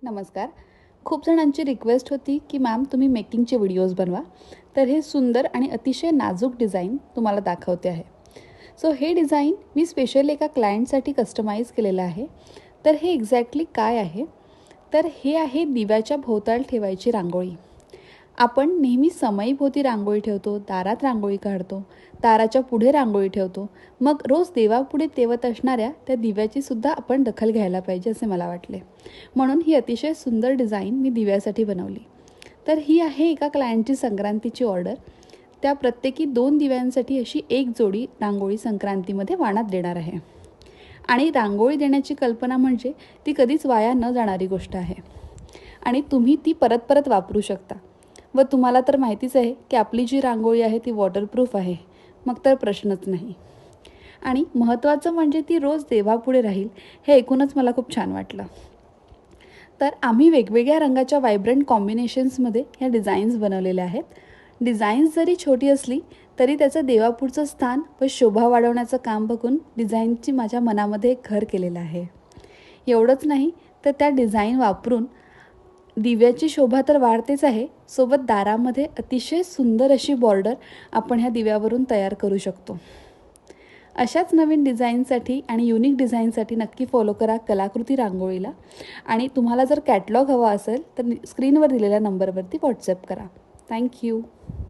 नमस्कार. खूप जणांची रिक्वेस्ट होती की मॅम तुम्ही मेकिंगचे व्हिडिओज बनवा. तर हे सुंदर आणि अतिशय नाजूक डिझाईन तुम्हाला दाखवते आहे. सो हे डिझाईन मी स्पेशली एका क्लायंटसाठी कस्टमाइज केलेलं आहे. तर हे एक्झॅक्टली काय आहे, तर हे आहे दिव्याच्या भोवताल ठेवायची रांगोळी. आपण नेहमी समईभोवती रांगोळी ठेवतो, दारात रांगोळी काढतो, दाराच्या पुढे रांगोळी ठेवतो. मग रोज देवापुढे तेवत असणाऱ्या त्या दिव्याची सुद्धा आपण दखल घ्यायला पाहिजे असे मला वाटले. म्हणून ही अतिशय सुंदर डिझाईन मी दिव्यासाठी बनवली. तर ही आहे एका क्लायंटची संक्रांतीची ऑर्डर. त्या प्रत्येकी 2 दिव्यांसाठी अशी एक जोडी रांगोळी संक्रांतीमध्ये वाणात देणार आहे. आणि रांगोळी देण्याची कल्पना म्हणजे ती कधीच वाया न जाणारी गोष्ट आहे आणि तुम्ही ती परत परत वापरू शकता. व तुम्हाला तर माहितीच आहे की आपली जी रांगोळी आहे ती वॉटरप्रूफ आहे, मग तर प्रश्नच नाही. आणि महत्त्वाचं म्हणजे ती रोज देवापुढे राहील, हे ऐकूनच मला खूप छान वाटलं. तर आम्ही वेगवेगळ्या रंगाच्या व्हायब्रंट कॉम्बिनेशन्समध्ये ह्या डिझाईन्स बनवलेल्या आहेत. डिझाईन्स जरी छोटी असली तरी त्याचं देवापुढचं स्थान व शोभा वाढवण्याचं काम बघून डिझाईनची माझ्या मनामध्ये एक घर केलेलं आहे. एवढंच नाही तर त्या डिझाईन वापरून दिव्याची शोभा तर वाढतेच आहे, सोबत दारामध्ये अतिशय सुंदर अशी बॉर्डर आपण ह्या दिव्यावरून तयार करू शकतो. अशाच नवीन डिझाईनसाठी आणि युनिक डिझाईनसाठी नक्की फॉलो करा कलाकृती रांगोळीला. आणि तुम्हाला जर कॅटलॉग हवा असेल तर स्क्रीनवर दिलेल्या नंबरवरती व्हॉट्सअप करा. थँक्यू.